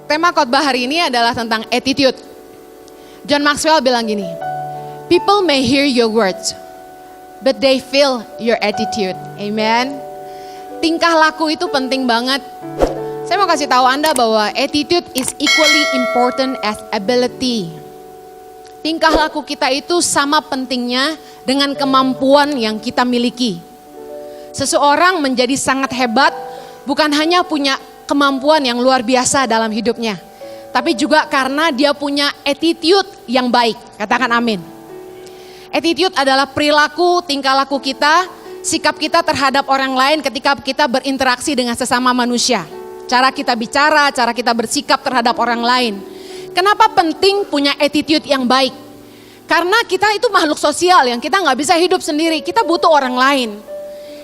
Tema khotbah hari ini adalah tentang attitude. John Maxwell bilang gini, people may hear your words, but they feel your attitude. Amen. Tingkah laku itu penting banget. Saya mau kasih tahu Anda bahwa attitude is equally important as ability. Tingkah laku kita itu sama pentingnya dengan kemampuan yang kita miliki. Seseorang menjadi sangat hebat bukan hanya punya kemampuan yang luar biasa dalam hidupnya, tapi juga karena dia punya attitude yang baik. Katakan amin. Attitude adalah perilaku, tingkah laku kita, sikap kita terhadap orang lain ketika kita berinteraksi dengan sesama manusia. Cara kita bicara, cara kita bersikap terhadap orang lain. Kenapa penting punya attitude yang baik? Karena kita itu makhluk sosial yang kita gak bisa hidup sendiri, kita butuh orang lain.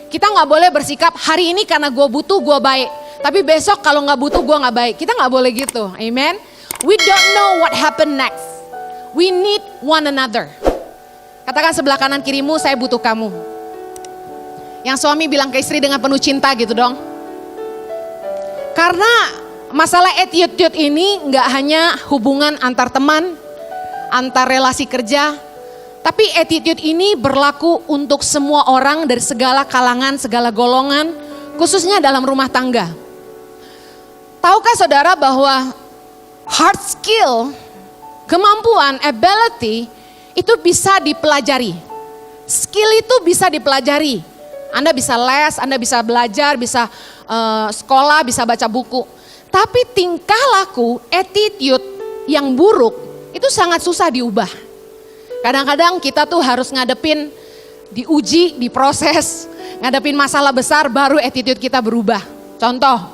Kita gak boleh bersikap hari ini karena gue butuh gue baik, tapi besok kalau gak butuh gue gak baik. Kita gak boleh gitu, amen. We don't know what happen next. We need one another. Katakan sebelah kanan kirimu, saya butuh kamu. Yang suami bilang ke istri dengan penuh cinta gitu dong. Karena masalah attitude ini gak hanya hubungan antar teman, antar relasi kerja, tapi attitude ini berlaku untuk semua orang dari segala kalangan, segala golongan, khususnya dalam rumah tangga. Tahukah saudara bahwa hard skill, kemampuan, ability itu bisa dipelajari. Skill itu bisa dipelajari. Anda bisa les, Anda bisa belajar, bisa sekolah, bisa baca buku. Tapi tingkah laku, attitude yang buruk itu sangat susah diubah. Kadang-kadang kita tuh harus ngadepin, diuji, diproses, ngadepin masalah besar baru attitude kita berubah. Contoh,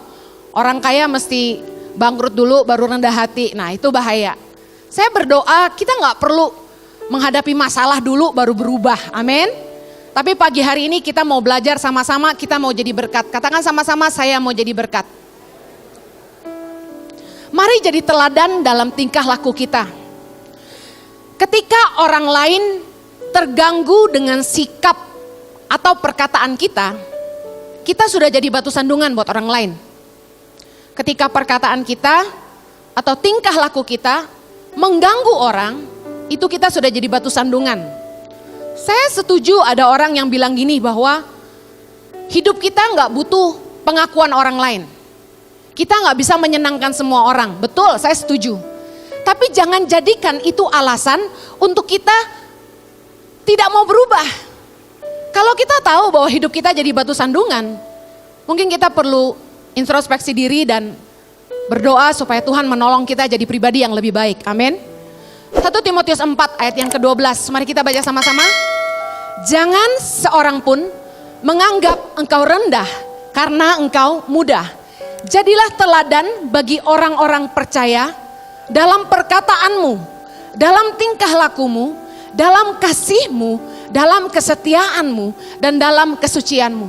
orang kaya mesti bangkrut dulu baru rendah hati, nah itu bahaya. Saya berdoa kita gak perlu menghadapi masalah dulu baru berubah, amin. Tapi pagi hari ini kita mau belajar sama-sama, kita mau jadi berkat. Katakan sama-sama, saya mau jadi berkat. Mari jadi teladan dalam tingkah laku kita. Ketika orang lain terganggu dengan sikap atau perkataan kita, kita sudah jadi batu sandungan buat orang lain. Ketika perkataan kita atau tingkah laku kita mengganggu orang, itu kita sudah jadi batu sandungan. Saya setuju ada orang yang bilang gini bahwa hidup kita nggak butuh pengakuan orang lain. Kita nggak bisa menyenangkan semua orang, betul, saya setuju. Tapi jangan jadikan itu alasan untuk kita tidak mau berubah. Kalau kita tahu bahwa hidup kita jadi batu sandungan, mungkin kita perlu introspeksi diri dan berdoa supaya Tuhan menolong kita jadi pribadi yang lebih baik. Amin. 1 Timotius 4 ayat yang ke-12. Mari kita baca sama-sama. Jangan seorang pun menganggap engkau rendah karena engkau muda. Jadilah teladan bagi orang-orang percaya dalam perkataanmu, dalam tingkah lakumu, dalam kasihmu, dalam kesetiaanmu, dan dalam kesucianmu.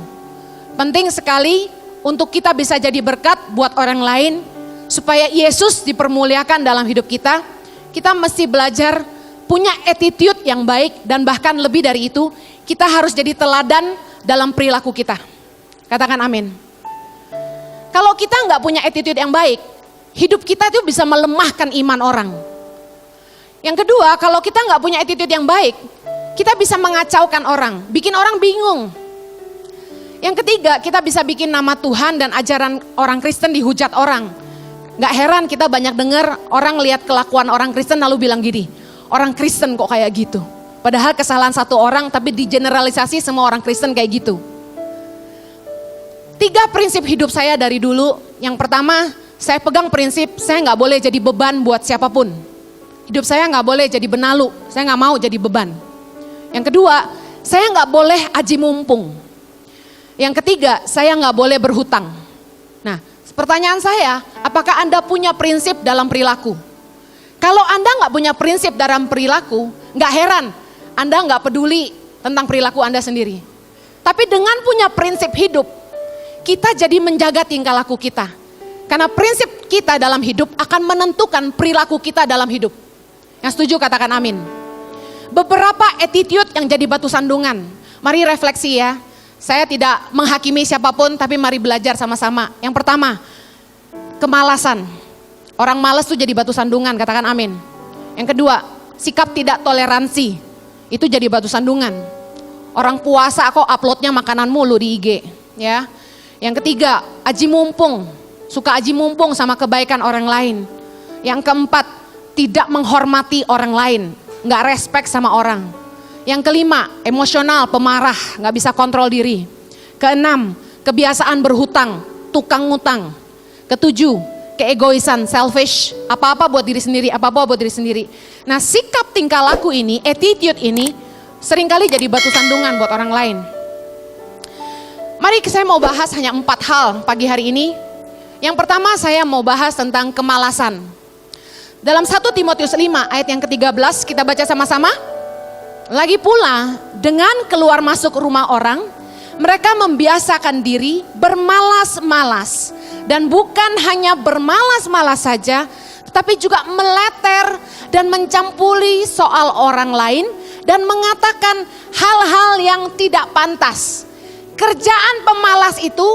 Penting sekali untuk kita bisa jadi berkat buat orang lain, supaya Yesus dipermuliakan dalam hidup kita. Kita mesti belajar punya attitude yang baik, dan bahkan lebih dari itu, kita harus jadi teladan dalam perilaku kita. Katakan amin. Kalau kita nggak punya attitude yang baik, hidup kita itu bisa melemahkan iman orang. Yang kedua, kalau kita nggak punya attitude yang baik, kita bisa mengacaukan orang, bikin orang bingung. Yang ketiga, kita bisa bikin nama Tuhan dan ajaran orang Kristen dihujat orang. Gak heran kita banyak dengar orang lihat kelakuan orang Kristen lalu bilang gini, orang Kristen kok kayak gitu. Padahal kesalahan satu orang tapi digeneralisasi semua orang Kristen kayak gitu. 3 prinsip hidup saya dari dulu. Yang pertama, saya pegang prinsip saya gak boleh jadi beban buat siapapun. Hidup saya gak boleh jadi benalu, saya gak mau jadi beban. Yang kedua, saya gak boleh aji mumpung. Yang ketiga, saya gak boleh berhutang. Nah, pertanyaan saya, apakah Anda punya prinsip dalam perilaku? Kalau Anda gak punya prinsip dalam perilaku, gak heran Anda gak peduli tentang perilaku Anda sendiri. Tapi dengan punya prinsip hidup, kita jadi menjaga tingkah laku kita. Karena prinsip kita dalam hidup akan menentukan perilaku kita dalam hidup. Yang setuju katakan amin. Beberapa attitude yang jadi batu sandungan. Mari refleksi ya. Saya tidak menghakimi siapapun, tapi mari belajar sama-sama. Yang pertama, kemalasan. Orang malas tuh jadi batu sandungan, katakan amin. Yang kedua, sikap tidak toleransi, itu jadi batu sandungan. Orang puasa kok uploadnya makanan mulu di IG, ya. Yang ketiga, aji mumpung, suka aji mumpung sama kebaikan orang lain. Yang keempat, tidak menghormati orang lain, nggak respect sama orang. Yang kelima, emosional, pemarah, nggak bisa kontrol diri. Keenam, kebiasaan berhutang, tukang ngutang. Ketujuh, keegoisan, selfish, apa-apa buat diri sendiri, apa-apa buat diri sendiri. Nah, sikap tingkah laku ini, attitude ini, seringkali jadi batu sandungan buat orang lain. Mari saya mau bahas hanya 4 hal pagi hari ini. Yang pertama saya mau bahas tentang kemalasan. Dalam 1 Timotius 5 ayat yang ke-13 kita baca sama-sama. Lagi pula dengan keluar masuk rumah orang, mereka membiasakan diri bermalas-malas. Dan bukan hanya bermalas-malas saja, tetapi juga meleter dan mencampuri soal orang lain dan mengatakan hal-hal yang tidak pantas. Kerjaan pemalas itu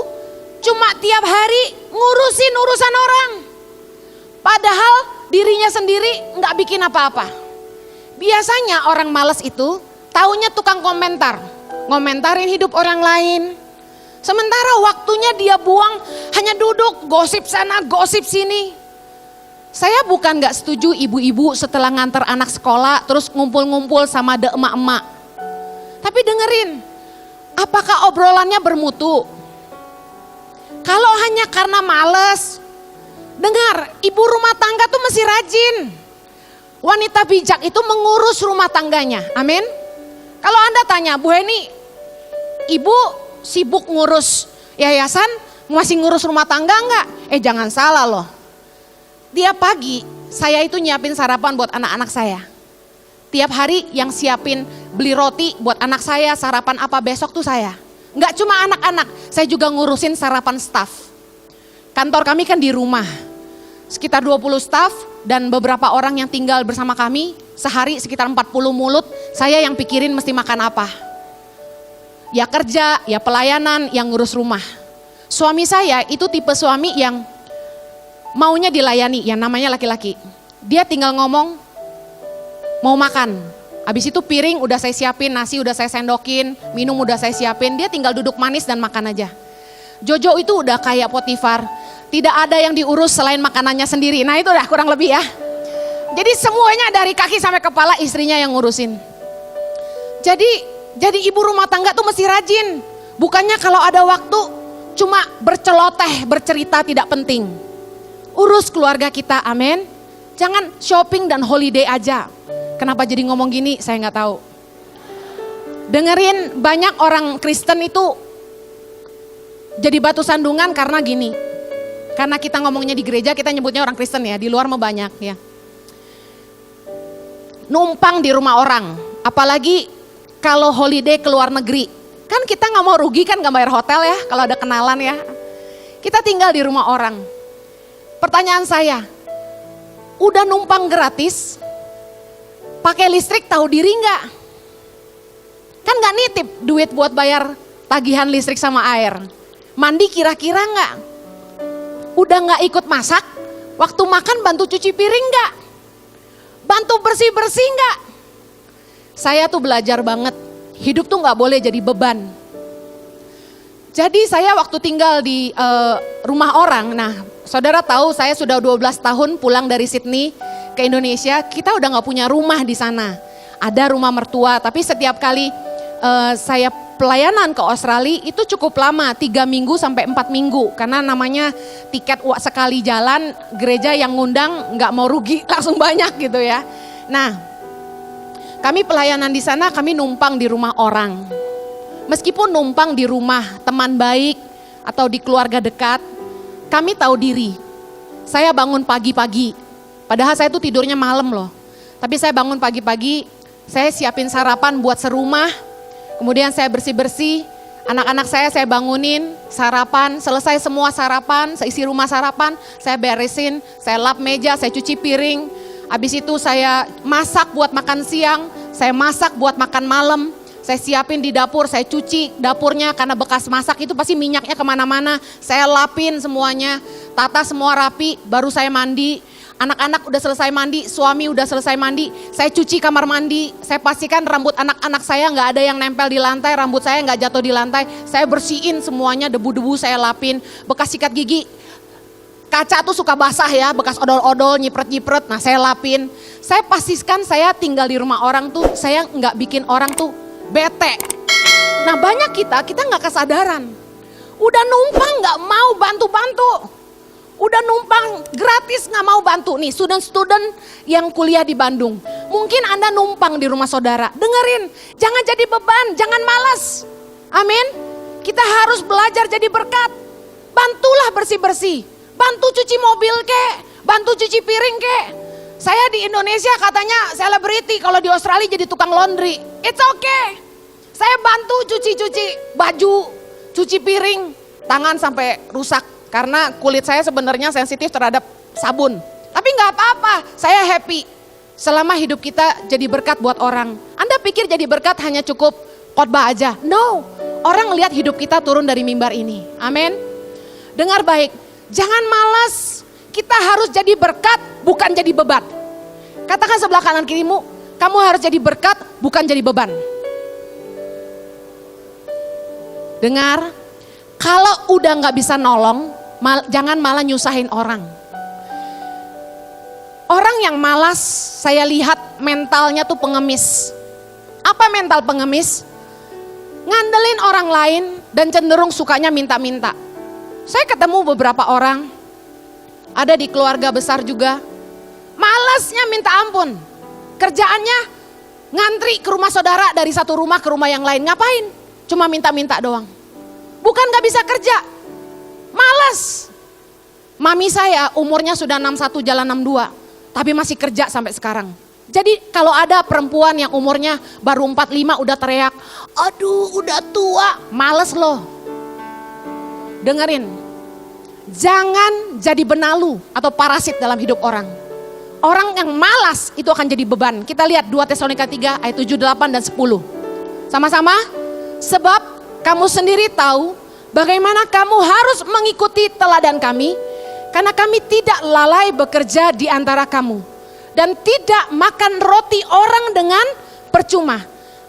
cuma tiap hari ngurusin urusan orang. Padahal dirinya sendiri nggak bikin apa-apa. Biasanya orang malas itu taunya tukang komentar. Ngomentarin hidup orang lain. Sementara waktunya dia buang hanya duduk gosip sana gosip sini. Saya bukan gak setuju ibu-ibu setelah nganter anak sekolah terus ngumpul-ngumpul sama de emak-emak. Tapi dengerin, apakah obrolannya bermutu? Kalau hanya karena males, dengar, ibu rumah tangga tuh mesti rajin. Wanita bijak itu mengurus rumah tangganya, amin. Kalau Anda tanya, Bu Heni, ibu sibuk ngurus yayasan, masih ngurus rumah tangga enggak? Jangan salah loh. Tiap pagi saya itu nyiapin sarapan buat anak-anak saya. Tiap hari yang siapin beli roti buat anak saya, sarapan apa besok tuh saya. Enggak cuma anak-anak, saya juga ngurusin sarapan staf. Kantor kami kan di rumah. Sekitar 20 staf dan beberapa orang yang tinggal bersama kami. Sehari sekitar 40 mulut, saya yang pikirin mesti makan apa. Ya kerja, ya pelayanan, yang ngurus rumah. Suami saya itu tipe suami yang maunya dilayani, yang namanya laki-laki. Dia tinggal ngomong, mau makan. Habis itu piring udah saya siapin, nasi udah saya sendokin, minum udah saya siapin. Dia tinggal duduk manis dan makan aja. Jojo itu udah kayak Potifar. Tidak ada yang diurus selain makanannya sendiri. Nah itu udah kurang lebih ya. Jadi semuanya dari kaki sampai kepala istrinya yang ngurusin. Jadi ibu rumah tangga tuh mesti rajin. Bukannya kalau ada waktu cuma berceloteh, bercerita tidak penting. Urus keluarga kita, amin. Jangan shopping dan holiday aja. Kenapa jadi ngomong gini saya nggak tahu. Dengerin, banyak orang Kristen itu jadi batu sandungan karena gini. Karena kita ngomongnya di gereja kita nyebutnya orang Kristen ya, di luar mah banyak ya. Numpang di rumah orang, apalagi kalau holiday ke luar negeri. Kan kita gak mau rugi kan gak bayar hotel ya kalau ada kenalan ya. Kita tinggal di rumah orang. Pertanyaan saya, udah numpang gratis, pakai listrik tahu diri gak? Kan gak nitip duit buat bayar tagihan listrik sama air. Mandi kira-kira gak? Udah gak ikut masak, waktu makan bantu cuci piring gak? Bantu bersih-bersih gak? Saya tuh belajar banget, hidup tuh gak boleh jadi beban. Jadi saya waktu tinggal di rumah orang, nah saudara tahu saya sudah 12 tahun pulang dari Sydney ke Indonesia, kita udah gak punya rumah di sana. Ada rumah mertua, tapi setiap kali saya pelayanan ke Australia itu cukup lama, 3 minggu sampai 4 minggu. Karena namanya tiket sekali jalan, gereja yang ngundang gak mau rugi langsung banyak gitu ya. Nah, kami pelayanan di sana, kami numpang di rumah orang. Meskipun numpang di rumah teman baik atau di keluarga dekat, kami tahu diri. Saya bangun pagi-pagi, padahal saya tuh tidurnya malam loh. Tapi saya bangun pagi-pagi, saya siapin sarapan buat serumah, kemudian saya bersih-bersih, anak-anak saya bangunin, sarapan, selesai semua sarapan, seisi rumah sarapan, saya beresin, saya lap meja, saya cuci piring, habis itu saya masak buat makan siang, saya masak buat makan malam, saya siapin di dapur, saya cuci dapurnya karena bekas masak itu pasti minyaknya kemana-mana, saya lapin semuanya, tata semua rapi, baru saya mandi. Anak-anak udah selesai mandi, suami udah selesai mandi, saya cuci kamar mandi, saya pastikan rambut anak-anak saya nggak ada yang nempel di lantai, rambut saya nggak jatuh di lantai, saya bersihin semuanya, debu-debu saya lapin, bekas sikat gigi, kaca tuh suka basah ya, bekas odol-odol, nyipret-nyipret, nah saya lapin. Saya pastikan saya tinggal di rumah orang tuh, saya nggak bikin orang tuh bete. Nah banyak kita nggak kesadaran, udah numpang nggak mau bantu-bantu. Udah numpang gratis nggak mau bantu nih student-student yang kuliah di Bandung. Mungkin Anda numpang di rumah saudara. Dengerin, jangan jadi beban, jangan malas. Amin. Kita harus belajar jadi berkat. Bantulah bersih-bersih. Bantu cuci mobil kek, bantu cuci piring kek. Saya di Indonesia katanya selebriti, kalau di Australia jadi tukang laundry. It's okay. Saya bantu cuci-cuci baju, cuci piring, tangan sampai rusak. Karena kulit saya sebenarnya sensitif terhadap sabun. Tapi nggak apa-apa, saya happy. Selama hidup kita jadi berkat buat orang. Anda pikir jadi berkat hanya cukup khotbah aja? No, orang lihat hidup kita turun dari mimbar ini. Amin. Dengar baik, jangan malas. Kita harus jadi berkat, bukan jadi beban. Katakan sebelah kanan kirimu, kamu harus jadi berkat, bukan jadi beban. Dengar, kalau udah nggak bisa nolong, jangan malah nyusahin orang. Orang yang malas, saya lihat mentalnya tuh pengemis. Apa mental pengemis? Ngandelin orang lain dan cenderung sukanya minta-minta. Saya ketemu beberapa orang, ada di keluarga besar juga, malasnya minta ampun. Kerjaannya ngantri ke rumah saudara dari satu rumah ke rumah yang lain. Ngapain? Cuma minta-minta doang. Bukan gak bisa kerja, malas. Mami saya umurnya sudah 61 jalan 62, tapi masih kerja sampai sekarang. Jadi kalau ada perempuan yang umurnya baru 45 udah teriak, aduh udah tua, males loh. Dengerin, jangan jadi benalu atau parasit dalam hidup orang. Orang yang malas itu akan jadi beban. Kita lihat 2 Tesalonika 3 ayat 7, 8 dan 10. Sama-sama, sebab kamu sendiri tahu bagaimana kamu harus mengikuti teladan kami, karena kami tidak lalai bekerja di antara kamu dan tidak makan roti orang dengan percuma,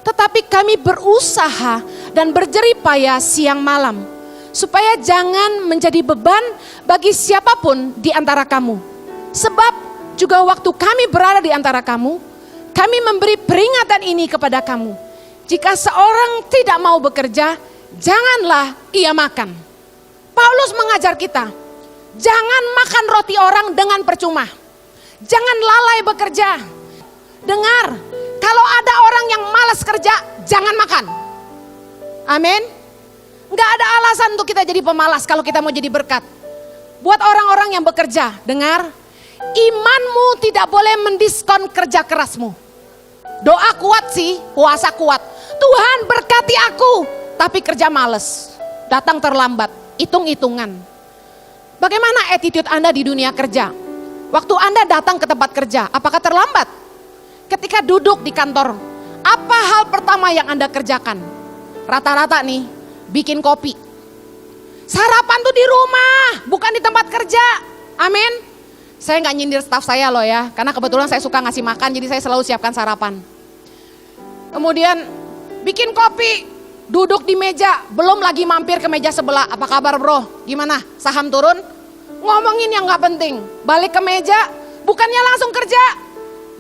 tetapi kami berusaha dan berjerih payah siang malam supaya jangan menjadi beban bagi siapapun di antara kamu. Sebab juga waktu kami berada di antara kamu, kami memberi peringatan ini kepada kamu. Jika seorang tidak mau bekerja, janganlah ia makan. Paulus mengajar kita, jangan makan roti orang dengan percuma. Jangan lalai bekerja. Dengar, kalau ada orang yang malas kerja, jangan makan. Amin. Nggak ada alasan untuk kita jadi pemalas kalau kita mau jadi berkat. Buat orang-orang yang bekerja, dengar, imanmu tidak boleh mendiskon kerja kerasmu. Doa kuat sih, puasa kuat. Tuhan berkati aku, tapi kerja males, datang terlambat, hitung-hitungan. Bagaimana attitude Anda di dunia kerja? Waktu Anda datang ke tempat kerja, apakah terlambat? Ketika duduk di kantor, apa hal pertama yang Anda kerjakan? Rata-rata nih, bikin kopi. Sarapan tuh di rumah, bukan di tempat kerja. Amin. Saya nggak nyindir staf saya loh ya, karena kebetulan saya suka ngasih makan, jadi saya selalu siapkan sarapan. Kemudian bikin kopi, duduk di meja, belum lagi mampir ke meja sebelah. Apa kabar bro? Gimana? Saham turun? Ngomongin yang gak penting. Balik ke meja, bukannya langsung kerja.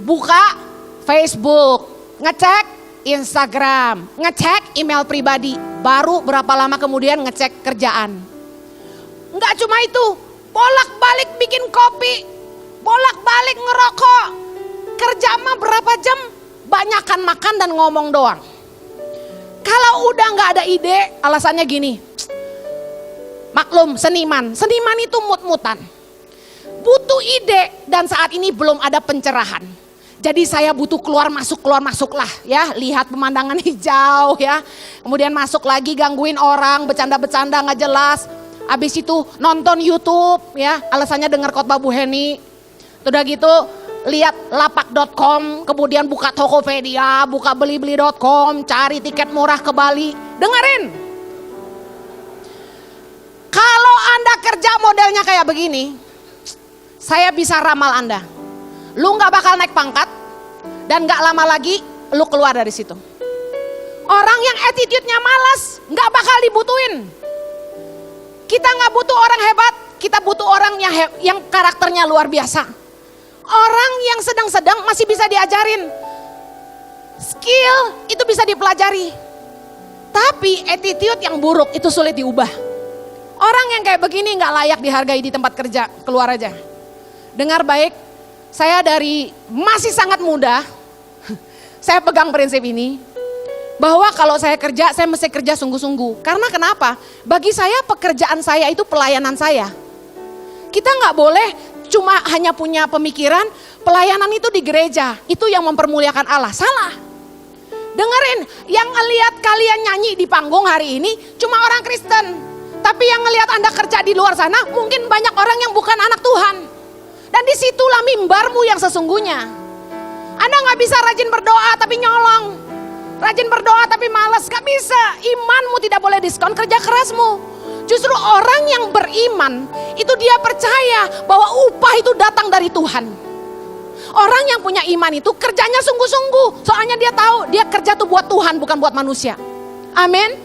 Buka Facebook, ngecek Instagram, ngecek email pribadi. Baru berapa lama kemudian ngecek kerjaan. Nggak cuma itu, bolak-balik bikin kopi, bolak-balik ngerokok. Kerja mah berapa jam? Banyakan makan dan ngomong doang. Kalau udah nggak ada ide, alasannya gini. Maklum seniman itu mut-mutan. Butuh ide dan saat ini belum ada pencerahan. Jadi saya butuh keluar masuk lah ya. Lihat pemandangan hijau ya. Kemudian masuk lagi gangguin orang, bercanda-bercanda nggak jelas. Habis itu nonton YouTube ya. Alasannya dengar khotbah Bu Heni. Udah gitu lihat lapak.com, kemudian buka Tokopedia, buka belibeli.com, cari tiket murah ke Bali. Dengerin. Kalau Anda kerja modelnya kayak begini, saya bisa ramal Anda. Lu gak bakal naik pangkat dan gak lama lagi lu keluar dari situ. Orang yang attitude-nya malas gak bakal dibutuhin. Kita gak butuh orang hebat, kita butuh orang yang karakternya luar biasa. Orang yang sedang-sedang masih bisa diajarin. Skill itu bisa dipelajari. Tapi attitude yang buruk itu sulit diubah. Orang yang kayak begini gak layak dihargai di tempat kerja, keluar aja. Dengar baik, saya dari masih sangat muda, saya pegang prinsip ini. Bahwa kalau saya mesti kerja sungguh-sungguh. Karena kenapa? Bagi saya pekerjaan saya itu pelayanan saya. Kita gak boleh cuma hanya punya pemikiran pelayanan itu di gereja. Itu yang mempermuliakan Allah. Salah. Dengerin, yang ngelihat kalian nyanyi di panggung hari ini cuma orang Kristen. Tapi yang ngelihat Anda kerja di luar sana mungkin banyak orang yang bukan anak Tuhan. Dan disitulah mimbarmu yang sesungguhnya. Anda gak bisa rajin berdoa tapi nyolong. Rajin berdoa tapi malas, gak bisa. Imanmu tidak boleh diskon kerja kerasmu. Justru orang yang beriman itu dia percaya bahwa upah itu datang dari Tuhan. Orang yang punya iman itu kerjanya sungguh-sungguh. Soalnya dia tahu dia kerja tuh buat Tuhan bukan buat manusia. Amin.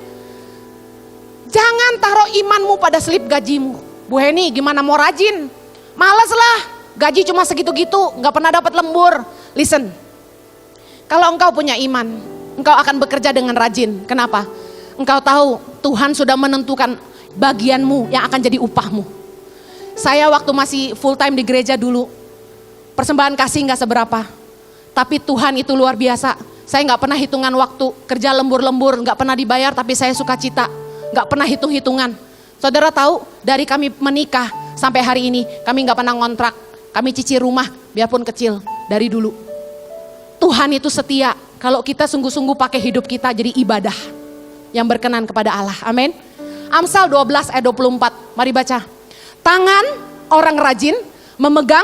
Jangan taruh imanmu pada slip gajimu. Bu Heni gimana mau rajin? Males lah, gaji cuma segitu-gitu, gak pernah dapat lembur. Listen, kalau engkau punya iman, engkau akan bekerja dengan rajin. Kenapa? Engkau tahu Tuhan sudah menentukan bagianmu yang akan jadi upahmu. Saya waktu masih full time di gereja dulu, persembahan kasih gak seberapa. Tapi Tuhan itu luar biasa. Saya gak pernah hitungan waktu, kerja lembur-lembur, gak pernah dibayar tapi saya suka cita. Gak pernah hitung-hitungan. Saudara tahu dari kami menikah sampai hari ini kami gak pernah ngontrak. Kami cicil rumah biarpun kecil dari dulu. Tuhan itu setia. Kalau kita sungguh-sungguh pakai hidup kita jadi ibadah yang berkenan kepada Allah. Amin. Amsal 12 ayat 24. Mari baca. Tangan orang rajin memegang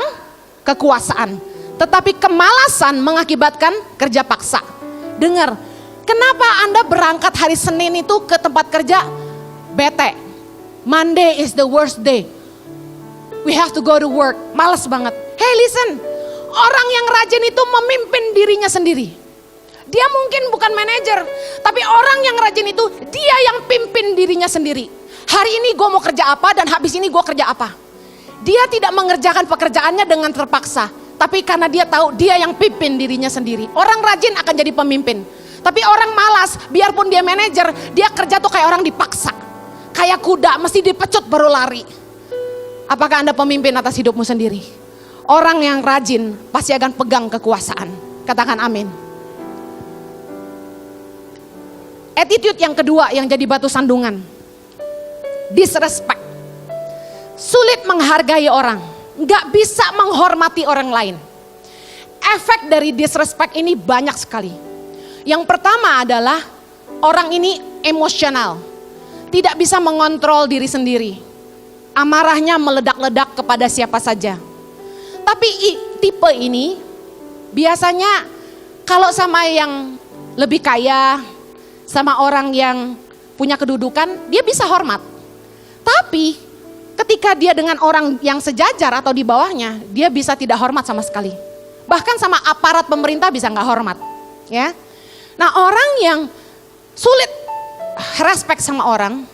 kekuasaan. Tetapi kemalasan mengakibatkan kerja paksa. Dengar. Kenapa Anda berangkat hari Senin itu ke tempat kerja bete? Monday is the worst day. We have to go to work. Males banget. Hey listen. Orang yang rajin itu memimpin dirinya sendiri. Dia mungkin bukan manajer, tapi orang yang rajin itu dia yang pimpin dirinya sendiri. Hari ini gue mau kerja apa dan habis ini gue kerja apa. Dia tidak mengerjakan pekerjaannya dengan terpaksa, tapi karena dia tahu dia yang pimpin dirinya sendiri. Orang rajin akan jadi pemimpin. Tapi orang malas, biarpun dia manajer, dia kerja tuh kayak orang dipaksa. Kayak kuda, mesti dipecut baru lari. Apakah Anda pemimpin atas hidupmu sendiri? Orang yang rajin pasti akan pegang kekuasaan. Katakan amin. Attitude yang kedua yang jadi batu sandungan. Disrespect. Sulit menghargai orang. Gak bisa menghormati orang lain. Efek dari disrespect ini banyak sekali. Yang pertama adalah orang ini emosional. Tidak bisa mengontrol diri sendiri. Amarahnya meledak-ledak kepada siapa saja. Tapi tipe ini biasanya kalau sama yang lebih kaya, sama orang yang punya kedudukan, dia bisa hormat. Tapi ketika dia dengan orang yang sejajar atau di bawahnya, dia bisa tidak hormat sama sekali. Bahkan sama aparat pemerintah bisa nggak hormat. Ya. Nah orang yang sulit respect sama orang,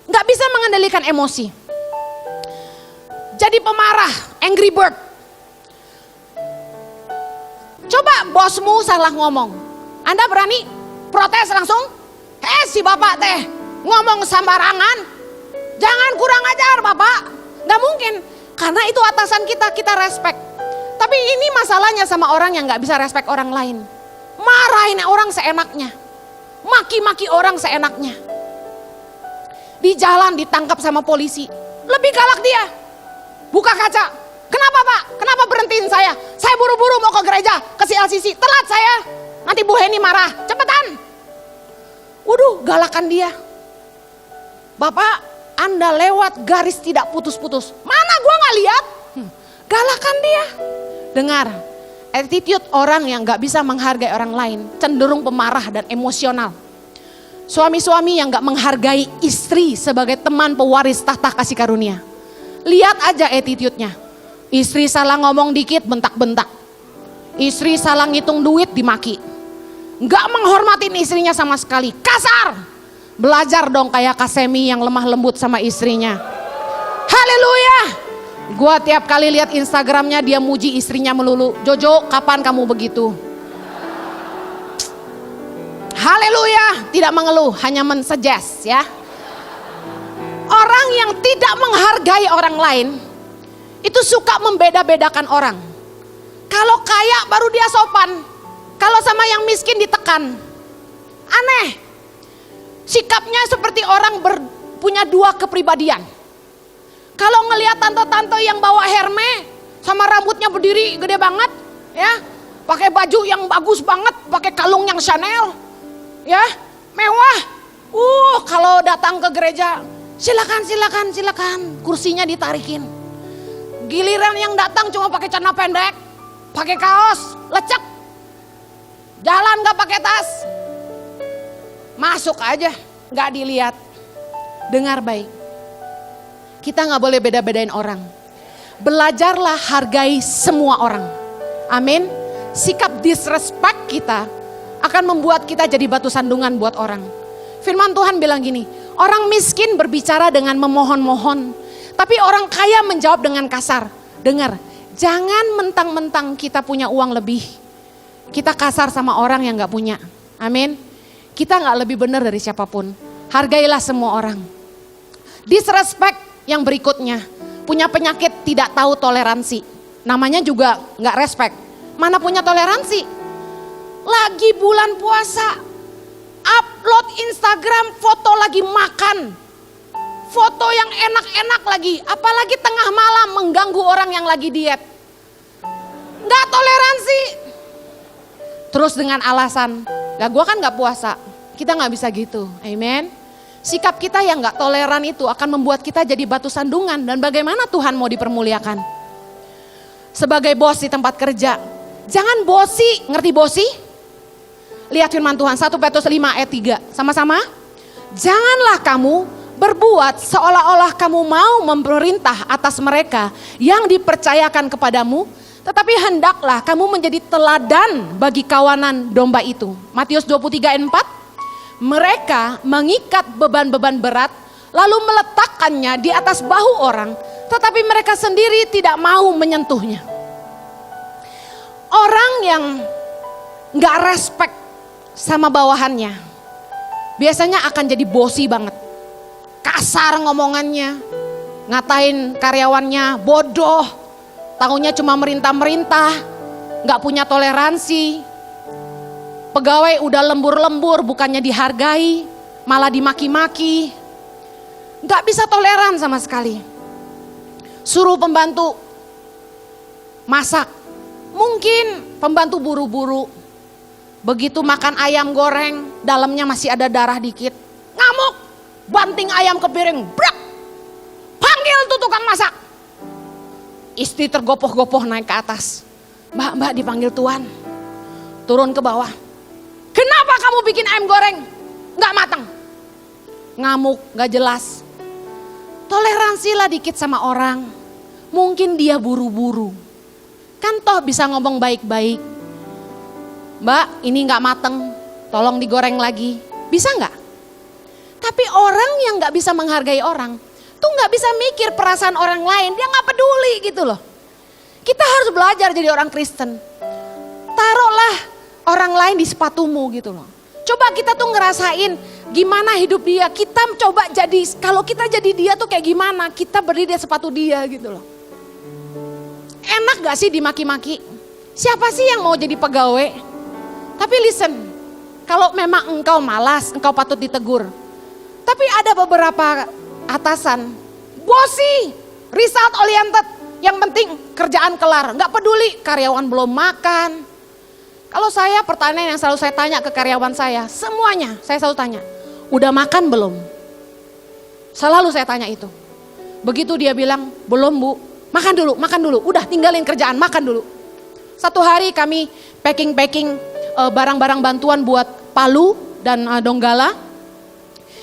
nggak bisa mengendalikan emosi. Jadi pemarah, angry bird. Coba bosmu salah ngomong, Anda berani protes langsung? Si bapak teh ngomong sembarangan, jangan kurang ajar bapak. Gak mungkin, karena itu atasan kita, kita respect. Tapi ini masalahnya sama orang yang gak bisa respect orang lain. Marahin orang seenaknya, maki-maki orang seenaknya. Di jalan ditangkap sama polisi, lebih galak dia. Buka kaca, kenapa pak? Kenapa berhentiin saya? Saya buru-buru mau ke gereja, ke CLCC, telat saya. Nanti Bu Heni marah, cepetan. Waduh, galakan dia. Bapak, Anda lewat garis tidak putus-putus. Mana gua gak lihat? Galakan dia. Dengar, attitude orang yang gak bisa menghargai orang lain cenderung pemarah dan emosional. Suami-suami yang gak menghargai istri sebagai teman pewaris tahta kasih karunia. Lihat aja attitude-nya. Istri salah ngomong dikit bentak-bentak. Istri salah ngitung duit dimaki. Nggak menghormatin istrinya sama sekali, kasar. Belajar dong kayak Kasemi yang lemah lembut sama istrinya. Haleluya. Gua tiap kali lihat Instagramnya dia muji istrinya melulu. Jojo, kapan kamu begitu? Haleluya, tidak mengeluh, hanya mensuggest ya. Orang yang tidak menghargai orang lain itu suka membeda-bedakan orang. Kalau kaya baru dia sopan, kalau sama yang miskin ditekan. Aneh. Sikapnya seperti orang punya dua kepribadian. Kalau ngelihat tante-tante yang bawa Hermes sama rambutnya berdiri gede banget, ya, pakai baju yang bagus banget, pakai kalung yang Chanel, ya, mewah. Kalau datang ke gereja, silakan, kursinya ditarikin. Giliran yang datang cuma pakai celana pendek, pakai kaos, lecek, jalan gak pakai tas. Masuk aja, gak dilihat. Dengar baik, kita gak boleh beda-bedain orang. Belajarlah hargai semua orang. Amin. Sikap disrespect kita akan membuat kita jadi batu sandungan buat orang. Firman Tuhan bilang gini, orang miskin berbicara dengan memohon-mohon, tapi orang kaya menjawab dengan kasar. Dengar, jangan mentang-mentang kita punya uang lebih, kita kasar sama orang yang gak punya. Amin. Kita gak lebih benar dari siapapun. Hargailah semua orang. Disrespect yang berikutnya. Punya penyakit tidak tahu toleransi. Namanya juga gak respect. Mana punya toleransi? Lagi bulan puasa. Upload Instagram foto lagi makan. Foto yang enak-enak lagi. Apalagi tengah malam mengganggu orang yang lagi diet. Gak toleransi. Terus dengan alasan, lah gue kan gak puasa. Kita gak bisa gitu, amen. Sikap kita yang gak toleran itu akan membuat kita jadi batu sandungan. Dan bagaimana Tuhan mau dipermuliakan? Sebagai bos di tempat kerja, jangan bosi, ngerti bosi? Lihat firman Tuhan 1 Petrus 5 ayat 3, sama-sama. Janganlah kamu berbuat seolah-olah kamu mau memerintah atas mereka yang dipercayakan kepadamu. Tetapi hendaklah kamu menjadi teladan bagi kawanan domba itu. Matius 23 ayat 4. Mereka mengikat beban-beban berat lalu meletakkannya di atas bahu orang, tetapi mereka sendiri tidak mau menyentuhnya. Orang yang gak respect sama bawahannya biasanya akan jadi bosi banget. Kasar ngomongannya, ngatain karyawannya bodoh, taunya cuma merintah-merintah, gak punya toleransi. Pegawai udah lembur-lembur bukannya dihargai, malah dimaki-maki. Gak bisa toleran sama sekali. Suruh pembantu masak, mungkin pembantu buru-buru. Begitu makan ayam goreng, dalamnya masih ada darah dikit. Ngamuk, banting ayam ke piring, brak. Panggil tuh tukang masak. Istri tergopoh-gopoh naik ke atas. Mbak dipanggil tuan. Turun ke bawah. Kenapa kamu bikin ayam goreng gak matang? Ngamuk, gak jelas. Toleransilah dikit sama orang. Mungkin dia buru-buru. Kan toh bisa ngomong baik-baik. Mbak, ini gak mateng, tolong digoreng lagi. Bisa gak? Tapi orang yang gak bisa menghargai orang tuh gak bisa mikir perasaan orang lain. Dia gak peduli gitu loh. Kita harus belajar jadi orang Kristen. Taruhlah orang lain di sepatumu gitu loh. Coba kita tuh ngerasain gimana hidup dia. Kita coba jadi, kalau kita jadi dia tuh kayak gimana. Kita berdiri di sepatu dia gitu loh. Enak gak sih dimaki-maki? Siapa sih yang mau jadi pegawai? Tapi listen, kalau memang engkau malas, engkau patut ditegur. Tapi ada beberapa atasan, bosi, result oriented. Yang penting kerjaan kelar, gak peduli karyawan belum makan. Kalau saya, pertanyaan yang selalu saya tanya ke karyawan saya, semuanya saya selalu tanya, udah makan belum? Selalu saya tanya itu. Begitu dia bilang, belum bu, makan dulu, udah tinggalin kerjaan, makan dulu. Satu hari kami packing barang-barang bantuan buat Palu dan Donggala.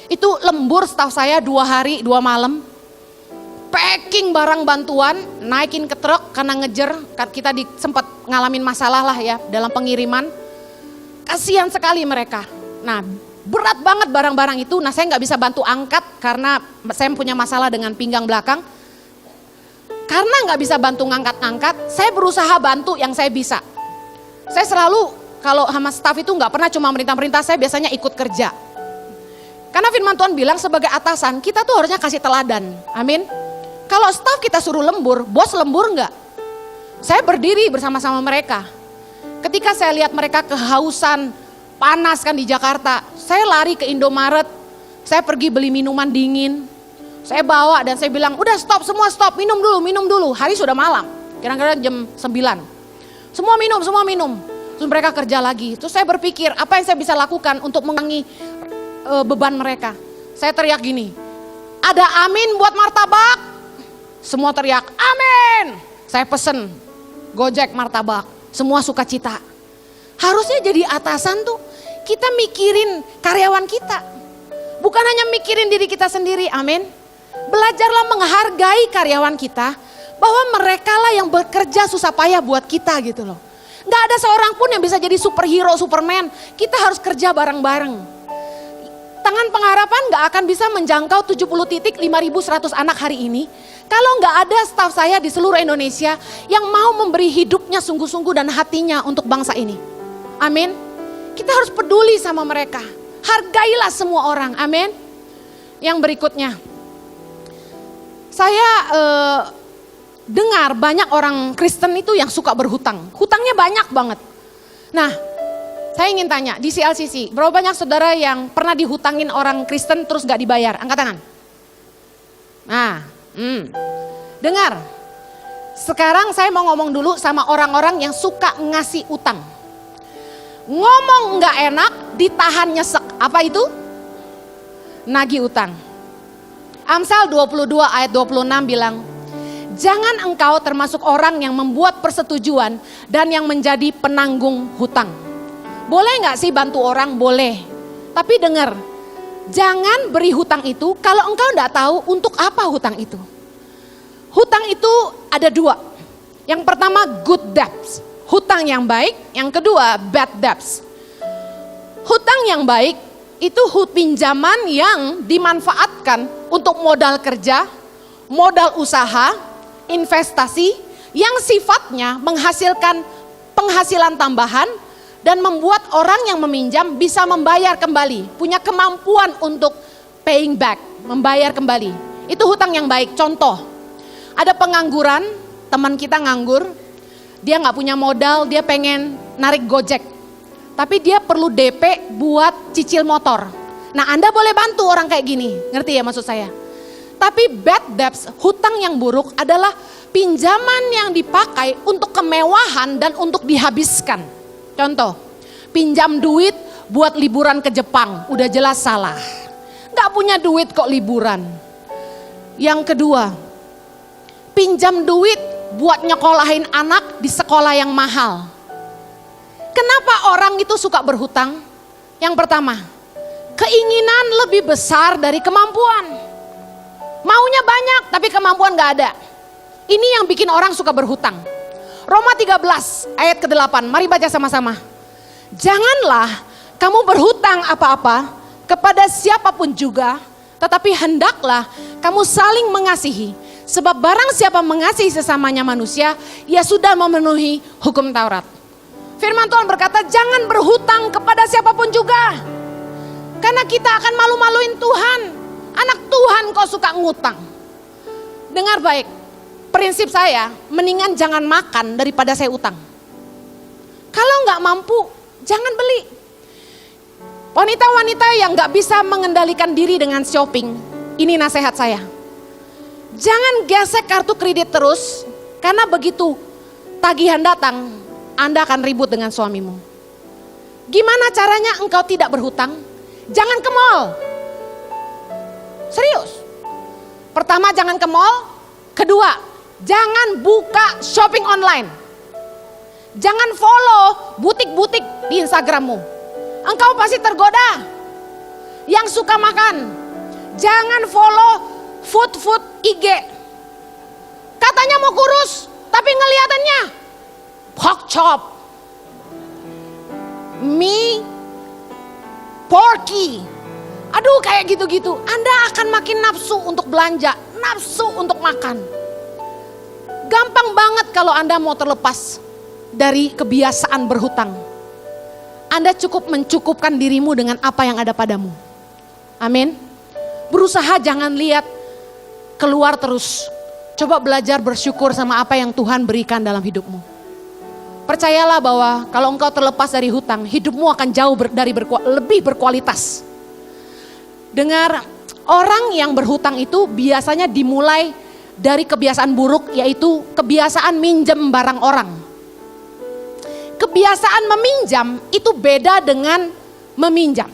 Itu lembur setahu saya 2 hari 2 malam. packing barang bantuan, naikin ke truk karena ngejer, kita sempat ngalamin masalah lah ya dalam pengiriman. Kasihan sekali mereka. Nah, berat banget barang-barang itu, nah saya nggak bisa bantu angkat karena saya punya masalah dengan pinggang belakang. Karena nggak bisa bantu ngangkat-ngangkat, saya berusaha bantu yang saya bisa. Saya selalu kalau sama staff itu nggak pernah cuma merintah-merintah, saya biasanya ikut kerja. Karena firman Tuhan bilang sebagai atasan kita tuh harusnya kasih teladan, amin. Kalau staff kita suruh lembur, bos lembur nggak? Saya berdiri bersama-sama mereka. Ketika saya lihat mereka kehausan, panas kan di Jakarta, saya lari ke Indomaret, saya pergi beli minuman dingin. Saya bawa dan saya bilang, udah stop semua stop, minum dulu. Hari sudah malam, kira-kira jam 9. Semua minum. Terus mereka kerja lagi. Terus saya berpikir, apa yang saya bisa lakukan untuk mengurangi beban mereka. Saya teriak gini, ada amin buat martabak? Semua teriak, amin. Saya pesen Gojek martabak, semua sukacita. Harusnya jadi atasan tuh, kita mikirin karyawan kita. Bukan hanya mikirin diri kita sendiri, amin. Belajarlah menghargai karyawan kita, bahwa mereka lah yang bekerja susah payah buat kita gitu loh. Gak ada seorang pun yang bisa jadi superhero, superman. Kita harus kerja bareng-bareng. Tangan Pengharapan gak akan bisa menjangkau 70 titik 5.100 anak hari ini, kalau gak ada staf saya di seluruh Indonesia yang mau memberi hidupnya sungguh-sungguh dan hatinya untuk bangsa ini. Amin. Kita harus peduli sama mereka. Hargailah semua orang, amin. Yang berikutnya. Saya dengar banyak orang Kristen itu yang suka berhutang. Hutangnya banyak banget. Nah, saya ingin tanya di CLCC, berapa banyak saudara yang pernah dihutangin orang Kristen terus gak dibayar? Angkat tangan. Nah, dengar. Sekarang saya mau ngomong dulu sama orang-orang yang suka ngasih utang. Ngomong gak enak, ditahan nyesek. Apa itu? Nagih utang. Amsal 22 ayat 26 bilang, jangan engkau termasuk orang yang membuat persetujuan dan yang menjadi penanggung hutang. Boleh gak sih bantu orang? Boleh. Tapi dengar, jangan beri hutang itu kalau engkau gak tahu untuk apa hutang itu. Hutang itu ada dua. Yang pertama good debts, hutang yang baik. Yang kedua bad debts. Hutang yang baik itu pinjaman yang dimanfaatkan untuk modal kerja, modal usaha, investasi yang sifatnya menghasilkan penghasilan tambahan dan membuat orang yang meminjam bisa membayar kembali, punya kemampuan untuk paying back, membayar kembali. Itu hutang yang baik. Contoh, ada pengangguran, teman kita nganggur, dia nggak punya modal, dia pengen narik Gojek. Tapi dia perlu DP buat cicil motor. Nah, Anda boleh bantu orang kayak gini, ngerti ya maksud saya? Tapi bad debts, hutang yang buruk adalah pinjaman yang dipakai untuk kemewahan dan untuk dihabiskan. Contoh, pinjam duit buat liburan ke Jepang, udah jelas salah. Gak punya duit kok liburan. Yang kedua, pinjam duit buat nyekolahin anak di sekolah yang mahal. Kenapa orang itu suka berhutang? Yang pertama, keinginan lebih besar dari kemampuan. Maunya banyak tapi kemampuan gak ada. Ini yang bikin orang suka berhutang. Roma 13 ayat ke-8, mari baca sama-sama. Janganlah kamu berhutang apa-apa kepada siapapun juga, tetapi hendaklah kamu saling mengasihi. Sebab barang siapa mengasihi sesamanya manusia, ia sudah memenuhi hukum Taurat. Firman Tuhan berkata jangan berhutang kepada siapapun juga. Karena kita akan malu-maluin Tuhan. Anak Tuhan kok suka ngutang. Dengar baik, prinsip saya mendingan jangan makan daripada saya utang. Kalau nggak mampu, jangan beli. Wanita-wanita yang nggak bisa mengendalikan diri dengan shopping, ini nasihat saya. Jangan gesek kartu kredit terus, karena begitu tagihan datang, Anda akan ribut dengan suamimu. Gimana caranya engkau tidak berhutang? Jangan ke mall. Serius. Pertama, jangan ke mall. Kedua, jangan buka shopping online. Jangan follow butik-butik di Instagrammu. Engkau pasti tergoda. Yang suka makan, jangan follow food IG. Katanya mau kurus, tapi ngeliatannya pork chop, mie, porky. Aduh kayak gitu-gitu. Anda akan makin nafsu untuk belanja, nafsu untuk makan. Gampang banget kalau Anda mau terlepas dari kebiasaan berhutang. Anda cukup mencukupkan dirimu dengan apa yang ada padamu. Amin. Berusaha jangan lihat keluar terus. Coba belajar bersyukur sama apa yang Tuhan berikan dalam hidupmu. Percayalah bahwa kalau engkau terlepas dari hutang, hidupmu akan jauh lebih berkualitas. Dengar, orang yang berhutang itu biasanya dimulai dari kebiasaan buruk, yaitu kebiasaan minjem barang orang. Kebiasaan meminjam itu beda dengan meminjam.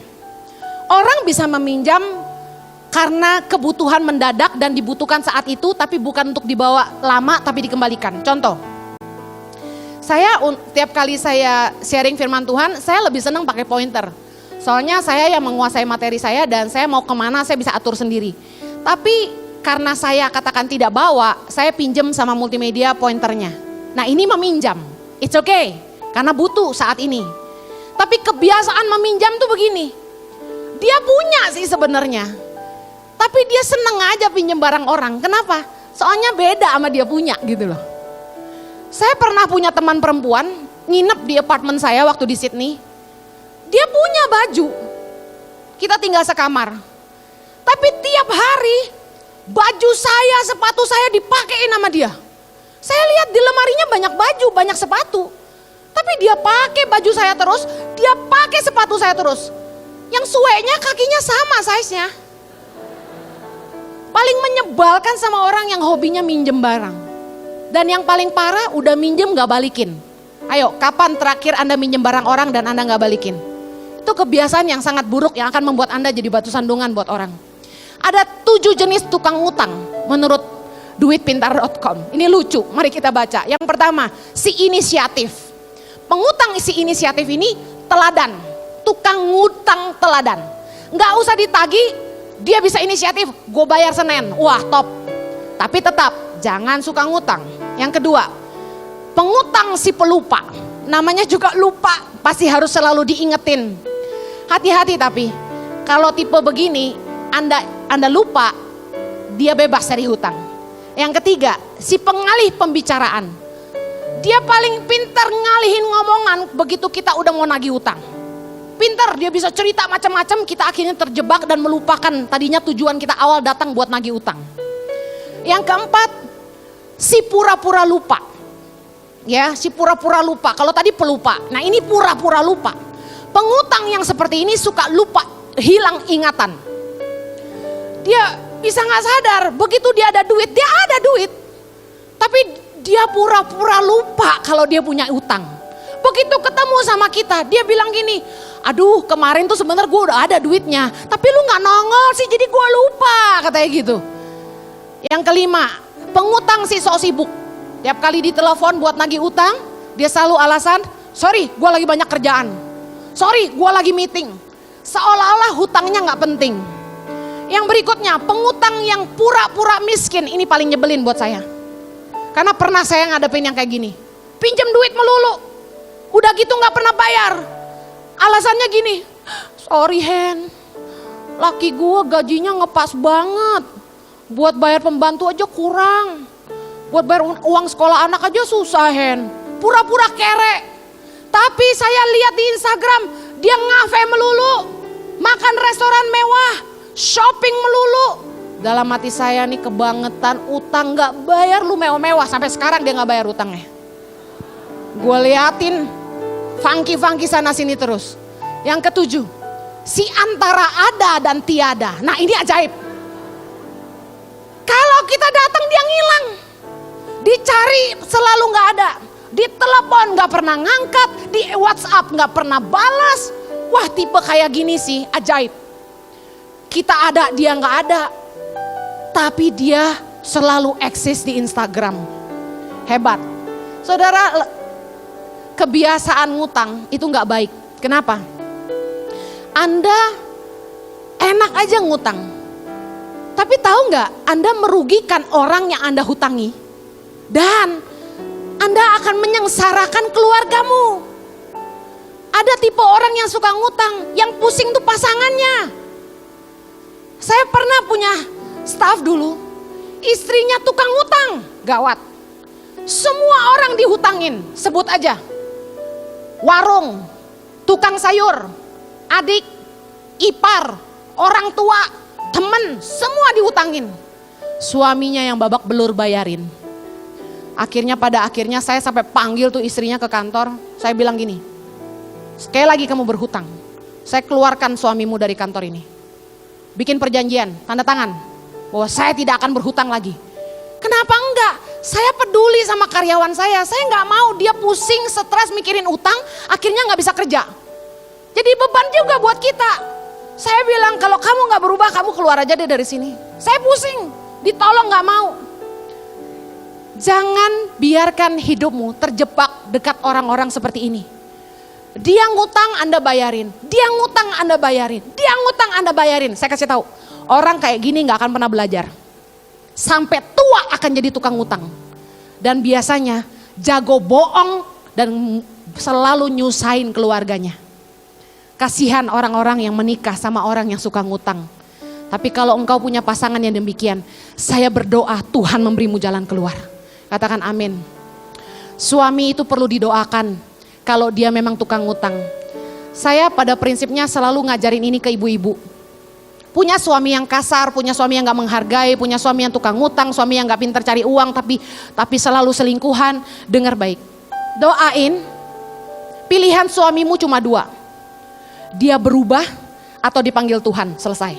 Orang bisa meminjam karena kebutuhan mendadak dan dibutuhkan saat itu, tapi bukan untuk dibawa lama tapi dikembalikan. Contoh, tiap kali saya sharing firman Tuhan, saya lebih senang pakai pointer. Soalnya saya yang menguasai materi saya dan saya mau kemana saya bisa atur sendiri. Tapi karena saya katakan tidak bawa, saya pinjam sama multimedia pointernya. Nah ini meminjam, it's okay, karena butuh saat ini. Tapi kebiasaan meminjam tuh begini, dia punya sih sebenarnya, tapi dia seneng aja pinjam barang orang. Kenapa? Soalnya beda sama dia punya gitu loh. Saya pernah punya teman perempuan, nginep di apartemen saya waktu di Sydney. Dia punya baju, kita tinggal sekamar. Tapi tiap hari baju saya, sepatu saya dipakein sama dia. Saya lihat di lemarinya banyak baju, banyak sepatu. Tapi dia pakai baju saya terus, dia pakai sepatu saya terus. Yang suenya kakinya sama size-nya. Paling menyebalkan sama orang yang hobinya minjem barang. Dan yang paling parah udah minjem gak balikin. Ayo, kapan terakhir Anda minjem barang orang dan Anda gak balikin? Itu kebiasaan yang sangat buruk yang akan membuat Anda jadi batu sandungan buat orang. Ada 7 jenis tukang ngutang menurut duitpintar.com. Ini lucu, mari kita baca. Yang pertama, si inisiatif. Pengutang si inisiatif ini teladan. Tukang ngutang teladan. Nggak usah ditagih, dia bisa inisiatif. Gue bayar Senin, wah top. Tapi tetap, jangan suka ngutang. Yang kedua, pengutang si pelupa. Namanya juga lupa, pasti harus selalu diingetin. Hati-hati tapi, kalau tipe begini, Anda lupa, dia bebas dari hutang. Yang ketiga, si pengalih pembicaraan. Dia paling pintar ngalihin ngomongan begitu kita udah mau nagih hutang. Pintar, dia bisa cerita macam-macam, kita akhirnya terjebak dan melupakan tadinya tujuan kita awal datang buat nagih hutang. Yang keempat, si pura-pura lupa. Ya, si pura-pura lupa. Kalau tadi pelupa, nah ini pura-pura lupa. Pengutang yang seperti ini suka lupa, hilang ingatan. Dia bisa gak sadar, begitu dia ada duit, dia ada duit. Tapi dia pura-pura lupa kalau dia punya utang. Begitu ketemu sama kita, dia bilang gini, aduh kemarin tuh sebenarnya gue udah ada duitnya, tapi lu gak nongol sih jadi gue lupa, katanya gitu. Yang kelima, pengutang si sok sibuk. Tiap kali ditelepon buat nagih utang, dia selalu alasan, sorry gue lagi banyak kerjaan. Sorry gue lagi meeting. Seolah-olah hutangnya gak penting. Yang berikutnya, pengutang yang pura-pura miskin. Ini paling nyebelin buat saya. Karena pernah saya ngadepin yang kayak gini. Pinjem duit melulu. Udah gitu gak pernah bayar. Alasannya gini, sorry Hen, laki gue gajinya ngepas banget. Buat bayar pembantu aja kurang. Buat bayar uang sekolah anak aja susah Hen. Pura-pura kere. Tapi saya lihat di Instagram, dia ngafe melulu. Makan restoran mewah. Shopping melulu. Dalam hati saya nih kebangetan, utang gak bayar lu mewah-mewah. Sampai sekarang dia gak bayar utangnya. Gue liatin funky-funky sana sini terus. Yang ketujuh, si antara ada dan tiada. Nah ini ajaib. Kalau kita datang dia ngilang. Dicari selalu gak ada. Di telepon gak pernah ngangkat. Di WhatsApp gak pernah balas. Wah tipe kayak gini sih ajaib. Kita ada, dia gak ada. Tapi dia selalu eksis di Instagram. Hebat. Saudara, kebiasaan ngutang itu gak baik. Kenapa? Anda enak aja ngutang. Tapi tahu gak, Anda merugikan orang yang Anda hutangi. Dan Anda akan menyengsarakan keluargamu. Ada tipe orang yang suka ngutang, yang pusing tuh pasangannya. Saya pernah punya staff dulu, istrinya tukang ngutang, gawat. Semua orang dihutangin, sebut aja. Warung, tukang sayur, adik, ipar, orang tua, temen, semua dihutangin. Suaminya yang babak belur bayarin. Pada akhirnya saya sampai panggil tuh istrinya ke kantor. Saya bilang gini, sekali lagi kamu berhutang, saya keluarkan suamimu dari kantor ini. Bikin perjanjian, tanda tangan, bahwa saya tidak akan berhutang lagi. Kenapa enggak? Saya peduli sama karyawan saya enggak mau dia pusing, stres mikirin utang, akhirnya enggak bisa kerja. Jadi beban juga buat kita. Saya bilang kalau kamu enggak berubah, kamu keluar aja deh dari sini. Saya pusing, ditolong enggak mau. Jangan biarkan hidupmu terjebak dekat orang-orang seperti ini. Dia ngutang Anda bayarin, dia ngutang Anda bayarin, dia ngutang Anda bayarin. Saya kasih tahu, orang kayak gini gak akan pernah belajar. Sampai tua akan jadi tukang ngutang. Dan biasanya jago bohong dan selalu nyusahin keluarganya. Kasihan orang-orang yang menikah sama orang yang suka ngutang. Tapi kalau engkau punya pasangan yang demikian, saya berdoa Tuhan memberimu jalan keluar. Katakan amin. Suami itu perlu didoakan. Kalau dia memang tukang ngutang. Saya pada prinsipnya selalu ngajarin ini ke ibu-ibu. Punya suami yang kasar, punya suami yang gak menghargai, punya suami yang tukang ngutang, suami yang gak pintar cari uang tapi selalu selingkuhan. Dengar baik, doain pilihan suamimu cuma 2. Dia berubah atau dipanggil Tuhan, selesai.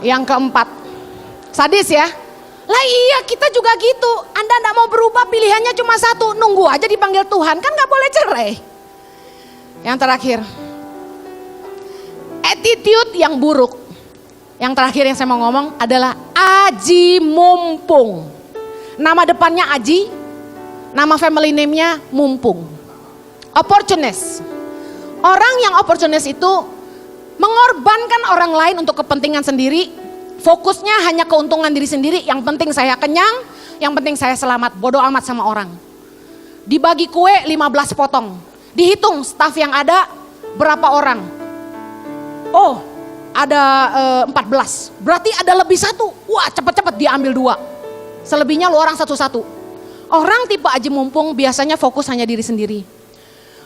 Yang keempat, sadis ya. Lah iya, kita juga gitu. Anda gak mau berubah, pilihannya cuma 1, nunggu aja dipanggil Tuhan, kan gak boleh cerai. Yang terakhir, attitude yang buruk. Yang terakhir yang saya mau ngomong adalah aji mumpung. Nama depannya Aji, nama family name-nya Mumpung. Opportunist. Orang yang opportunist itu mengorbankan orang lain untuk kepentingan sendiri. Fokusnya hanya keuntungan diri sendiri, yang penting saya kenyang, yang penting saya selamat, bodoh amat sama orang. Dibagi kue 15 potong, dihitung staf yang ada berapa orang. Oh ada 14, berarti ada lebih 1, wah cepet-cepet diambil 2. Selebihnya lu orang satu-satu. Orang tipe aji mumpung biasanya fokus hanya diri sendiri.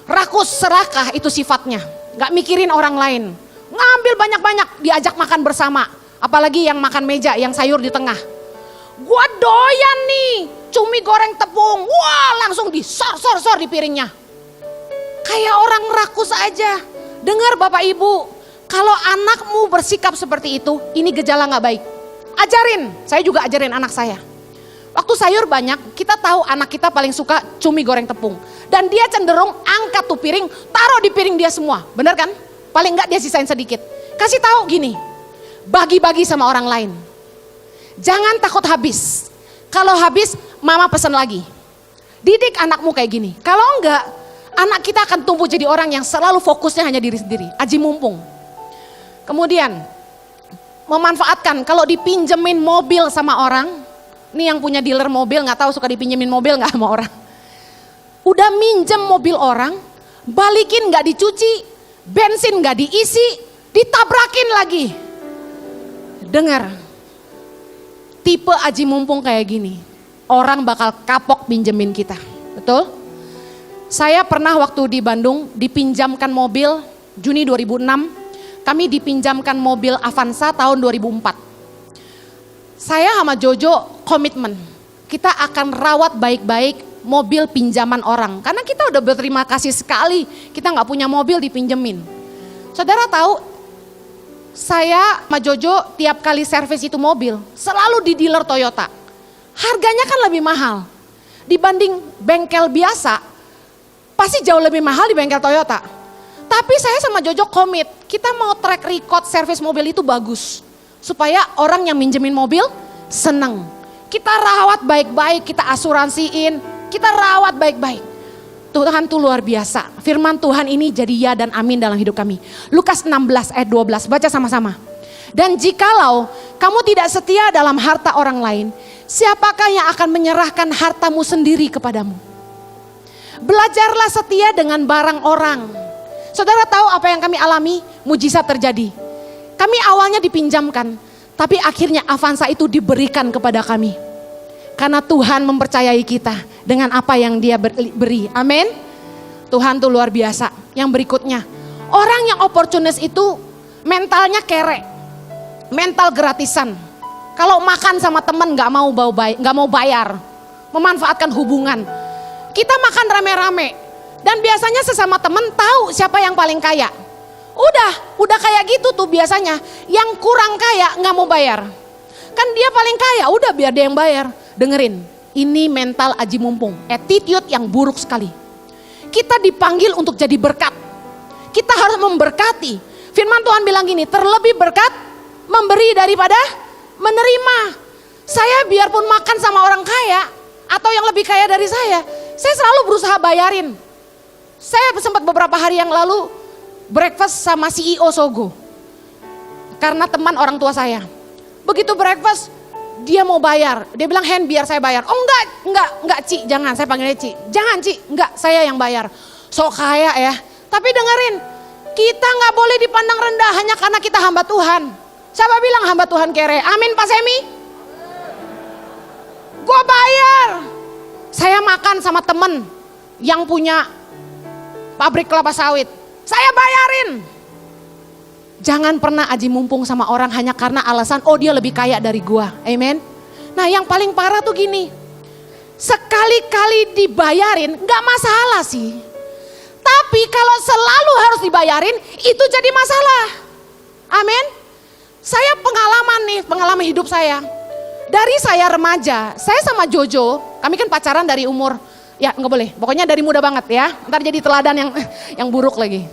Rakus serakah itu sifatnya, gak mikirin orang lain. Ngambil banyak-banyak, diajak makan bersama. Apalagi yang makan meja, yang sayur di tengah. Gua doyan nih, cumi goreng tepung. Wah langsung disor-sor-sor di piringnya. Kayak orang rakus aja. Dengar Bapak Ibu, kalau anakmu bersikap seperti itu, ini gejala gak baik. Ajarin, saya juga ajarin anak saya. Waktu sayur banyak, kita tahu anak kita paling suka cumi goreng tepung. Dan dia cenderung angkat tuh piring, taruh di piring dia semua. Bener kan? Paling enggak dia sisain sedikit. Kasih tahu gini, bagi-bagi sama orang lain. Jangan takut habis. Kalau habis, mama pesan lagi. Didik anakmu kayak gini. Kalau enggak, anak kita akan tumbuh jadi orang yang selalu fokusnya hanya diri sendiri. Aji mumpung. Kemudian, memanfaatkan kalau dipinjemin mobil sama orang. Ini yang punya dealer mobil, gak tahu suka dipinjemin mobil gak sama orang. Udah minjem mobil orang, balikin gak dicuci, bensin gak diisi, ditabrakin lagi. Dengar, tipe aji mumpung kayak gini, orang bakal kapok pinjemin kita, betul? Saya pernah waktu di Bandung dipinjamkan mobil, Juni 2006, kami dipinjamkan mobil Avanza tahun 2004. Saya sama Jojo komitmen, kita akan rawat baik-baik mobil pinjaman orang. Karena kita udah berterima kasih sekali, kita gak punya mobil dipinjemin. Saudara tahu, saya sama Jojo tiap kali servis itu mobil, selalu di dealer Toyota. Harganya kan lebih mahal. Dibanding bengkel biasa, pasti jauh lebih mahal di bengkel Toyota. Tapi saya sama Jojo komit, kita mau track record servis mobil itu bagus. Supaya orang yang minjemin mobil seneng. Kita rawat baik-baik, kita asuransiin, kita rawat baik-baik. Tuhan tuh luar biasa. Firman Tuhan ini jadi ya dan amin dalam hidup kami. Lukas 16 ayat 12, baca sama-sama. Dan jikalau kamu tidak setia dalam harta orang lain, Siapakah yang akan menyerahkan hartamu sendiri kepadamu? Belajarlah setia dengan barang orang. Saudara tahu apa yang kami alami? Mujizat terjadi. Kami awalnya dipinjamkan, tapi akhirnya Avanza itu diberikan kepada kami. Karena Tuhan mempercayai kita dengan apa yang Dia beri. Amin. Tuhan tuh luar biasa. Yang berikutnya, orang yang oportunis itu mentalnya kere, mental gratisan. Kalau makan sama teman nggak mau bayar, memanfaatkan hubungan. Kita makan rame-rame dan biasanya sesama teman tahu siapa yang paling kaya. Udah kayak gitu tuh biasanya. Yang kurang kaya nggak mau bayar. Kan dia paling kaya, udah biar dia yang bayar. Dengerin, ini mental aji mumpung, attitude yang buruk sekali. Kita dipanggil untuk jadi berkat. Kita harus memberkati. Firman Tuhan bilang gini, terlebih berkat memberi daripada menerima. Saya biarpun makan sama orang kaya atau yang lebih kaya dari saya selalu berusaha bayarin. Saya sempat beberapa hari yang lalu breakfast sama CEO Sogo. Karena teman orang tua saya. Begitu breakfast, dia mau bayar. Dia bilang, Hen biar saya bayar. Oh enggak Ci, jangan, saya panggilnya Ci. Jangan Ci, enggak, saya yang bayar. Sok kaya ya. Tapi dengerin, kita gak boleh dipandang rendah hanya karena kita hamba Tuhan. Siapa bilang hamba Tuhan kere? Amin Pak Semi? Gue bayar. Saya makan sama temen yang punya pabrik kelapa sawit. Saya bayarin. Jangan pernah aji mumpung sama orang hanya karena alasan, oh dia lebih kaya dari gua. Amen. Nah yang paling parah tuh gini. Sekali-kali dibayarin gak masalah sih. Tapi kalau selalu harus dibayarin itu jadi masalah. Amin. Saya pengalaman hidup saya. Dari saya remaja, saya sama Jojo, kami kan pacaran dari umur, ya nggak boleh, pokoknya dari muda banget ya. Ntar jadi teladan yang buruk lagi.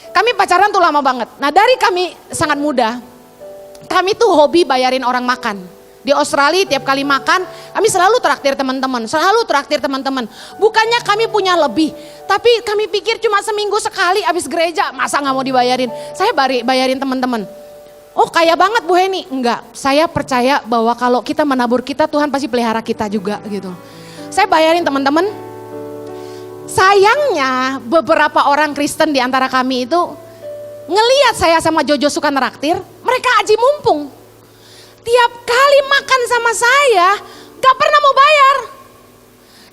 Kami pacaran tuh lama banget. Nah dari kami sangat muda, kami tuh hobi bayarin orang makan. Di Australia tiap kali makan, kami selalu traktir teman-teman. Bukannya kami punya lebih, tapi kami pikir cuma seminggu sekali abis gereja, masa nggak mau dibayarin. Saya bayarin teman-teman. Oh kaya banget Bu Heni, enggak. Saya percaya bahwa kalau kita menabur kita, Tuhan pasti pelihara kita juga gitu. Saya bayarin teman-teman. Sayangnya beberapa orang Kristen di antara kami itu ngelihat saya sama Jojo suka neraktir, mereka aji mumpung. Tiap kali makan sama saya, gak pernah mau bayar.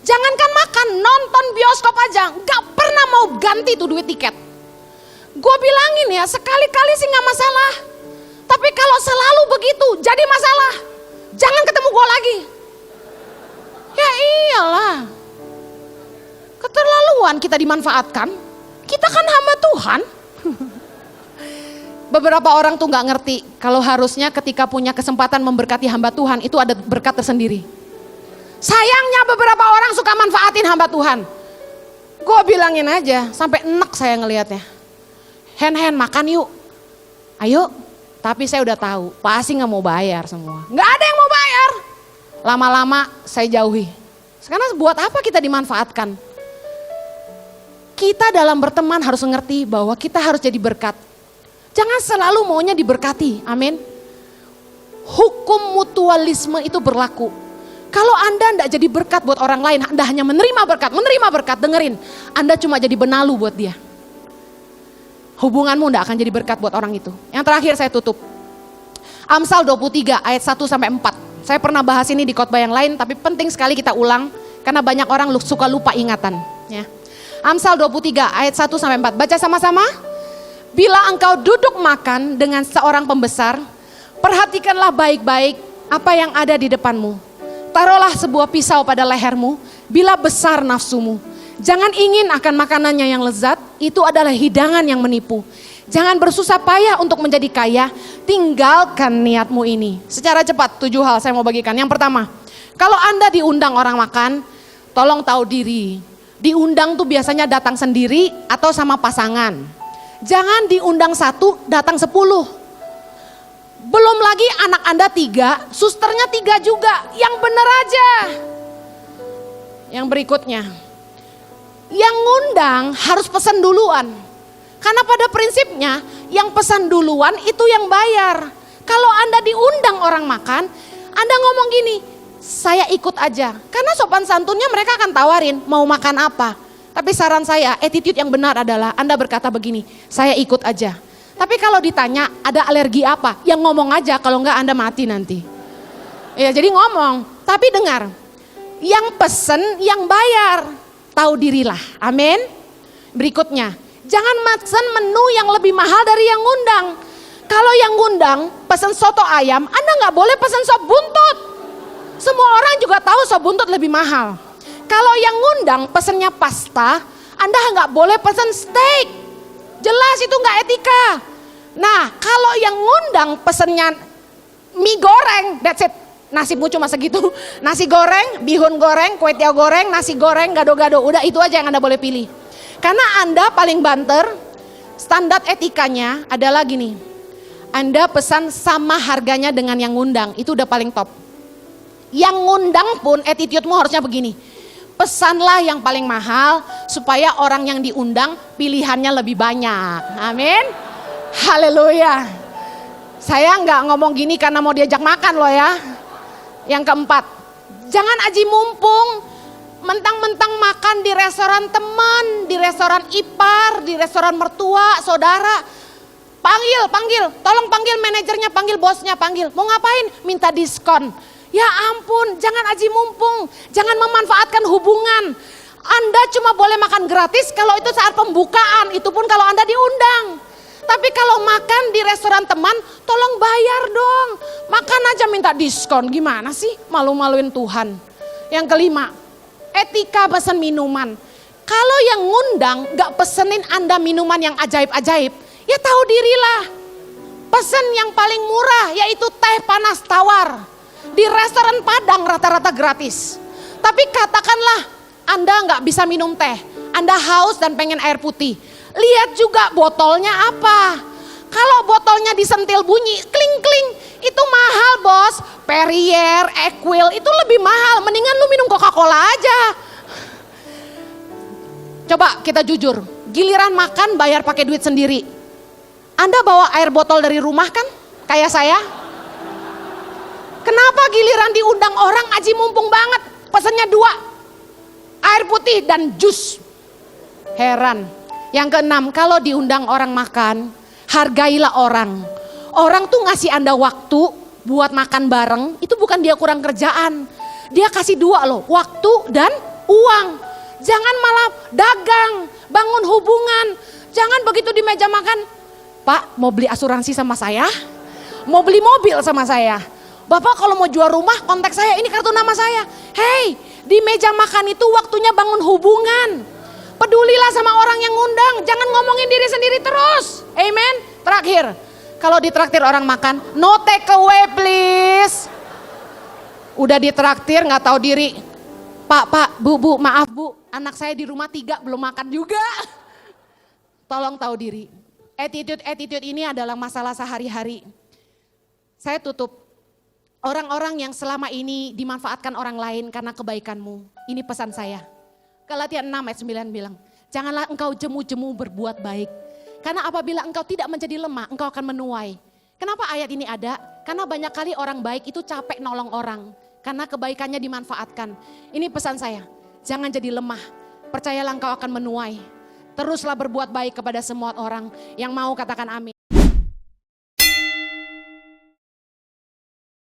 Jangankan makan, nonton bioskop aja, gak pernah mau ganti tuh duit tiket. Gue bilangin ya, sekali-kali sih gak masalah. Tapi kalau selalu begitu, jadi masalah. Jangan ketemu gue lagi. Ya iyalah. Keterlaluan kita dimanfaatkan. Kita kan hamba Tuhan. Beberapa orang tuh gak ngerti kalau harusnya ketika punya kesempatan memberkati hamba Tuhan itu ada berkat tersendiri. Sayangnya beberapa orang suka manfaatin hamba Tuhan. Gue bilangin aja sampai enak saya ngelihatnya. Hen makan yuk. Ayo. Tapi saya udah tahu pasti gak mau bayar semua. Gak ada yang mau bayar. Lama-lama saya jauhi. Sekarang buat apa kita dimanfaatkan? Kita dalam berteman harus mengerti bahwa kita harus jadi berkat. Jangan selalu maunya diberkati, amin. Hukum mutualisme itu berlaku. Kalau Anda tidak jadi berkat buat orang lain, Anda hanya menerima berkat, dengerin. Anda cuma jadi benalu buat dia. Hubunganmu tidak akan jadi berkat buat orang itu. Yang terakhir saya tutup. Amsal 23 ayat 1 sampai 4. Saya pernah bahas ini di khotbah yang lain, tapi penting sekali kita ulang. Karena banyak orang suka lupa ingatan. Ya. Amsal 23 ayat 1 sampai 4. Baca sama-sama. Bila engkau duduk makan dengan seorang pembesar, perhatikanlah baik-baik apa yang ada di depanmu. Taruhlah sebuah pisau pada lehermu, bila besar nafsumu. Jangan ingin akan makanannya yang lezat, itu adalah hidangan yang menipu. Jangan bersusah payah untuk menjadi kaya, tinggalkan niatmu ini. Secara cepat 7 hal saya mau bagikan. Yang pertama, kalau Anda diundang orang makan, tolong tahu diri. Diundang tuh biasanya datang sendiri atau sama pasangan. Jangan diundang 1, datang 10. Belum lagi anak Anda 3, susternya 3 juga. Yang benar aja. Yang berikutnya, yang ngundang harus pesan duluan. Karena pada prinsipnya yang pesan duluan itu yang bayar. Kalau Anda diundang orang makan, Anda ngomong gini, saya ikut aja. Karena sopan santunnya mereka akan tawarin mau makan apa. Tapi saran saya, attitude yang benar adalah Anda berkata begini, saya ikut aja. Tapi kalau ditanya ada alergi apa, yang ngomong aja, kalau enggak Anda mati nanti. Ya jadi ngomong, tapi dengar, yang pesen yang bayar, tahu dirilah, amin. Berikutnya, jangan pesen menu yang lebih mahal dari yang ngundang. Kalau yang ngundang pesen soto ayam, Anda nggak boleh pesen sop buntut. Semua orang juga tahu sop buntut lebih mahal. Kalau yang ngundang pesennya pasta, Anda nggak boleh pesen steak. Jelas itu nggak etika. Nah, kalau yang ngundang pesennya mie goreng, that's it. Nasibmu cuma segitu. Nasi goreng, bihun goreng, kue tiaw goreng, nasi goreng, gado-gado. Udah itu aja yang Anda boleh pilih. Karena Anda paling banter, standar etikanya adalah gini. Anda pesan sama harganya dengan yang ngundang, itu udah paling top. Yang ngundang pun attitude-mu harusnya begini. Pesanlah yang paling mahal supaya orang yang diundang pilihannya lebih banyak. Amin. Haleluya. Saya nggak ngomong gini karena mau diajak makan loh ya. Yang keempat, jangan aji mumpung. Mentang-mentang makan di restoran teman, di restoran ipar, di restoran mertua, saudara. Panggil, tolong panggil manajernya, panggil bosnya, panggil. Mau ngapain? Minta diskon. Ya ampun, jangan aji mumpung, jangan memanfaatkan hubungan. Anda cuma boleh makan gratis kalau itu saat pembukaan, itu pun kalau Anda diundang. Tapi kalau makan di restoran teman, tolong bayar dong. Makan aja minta diskon, gimana sih? Malu-maluin Tuhan. Yang kelima, etika pesan minuman. Kalau yang ngundang gak pesenin Anda minuman yang ajaib-ajaib, ya tahu dirilah. Pesen yang paling murah yaitu teh panas tawar. Di restoran Padang rata-rata gratis. Tapi katakanlah Anda nggak bisa minum teh, Anda haus dan pengen air putih. Lihat juga botolnya apa. Kalau botolnya disentil bunyi kling-kling, itu mahal bos. Perrier, Equil itu lebih mahal. Mendingan lu minum Coca-Cola aja. Coba kita jujur, giliran makan bayar pakai duit sendiri. Anda bawa air botol dari rumah kan? Kayak saya. Kenapa giliran diundang orang aji mumpung banget? Pesannya 2, air putih dan jus. Heran. Yang keenam, kalau diundang orang makan, hargailah orang. Orang tuh ngasih Anda waktu buat makan bareng, itu bukan dia kurang kerjaan. Dia kasih 2 loh, waktu dan uang. Jangan malah dagang, bangun hubungan. Jangan begitu di meja makan, Pak mau beli asuransi sama saya? Mau beli mobil sama saya? Bapak kalau mau jual rumah kontak saya, ini kartu nama saya. Hei, di meja makan itu waktunya bangun hubungan. Pedulilah sama orang yang ngundang, jangan ngomongin diri sendiri terus. Amen. Terakhir, kalau ditraktir orang makan, no take away please. Udah ditraktir nggak tahu diri. Pak, bu, maaf bu, anak saya di rumah 3 belum makan juga. Tolong tahu diri. Attitude ini adalah masalah sehari-hari. Saya tutup. Orang-orang yang selama ini dimanfaatkan orang lain karena kebaikanmu. Ini pesan saya. Galatia 6 ayat 9 bilang, janganlah engkau jemu-jemu berbuat baik. Karena apabila engkau tidak menjadi lemah, engkau akan menuai. Kenapa ayat ini ada? Karena banyak kali orang baik itu capek nolong orang. Karena kebaikannya dimanfaatkan. Ini pesan saya, jangan jadi lemah. Percayalah engkau akan menuai. Teruslah berbuat baik kepada semua orang yang mau katakan amin.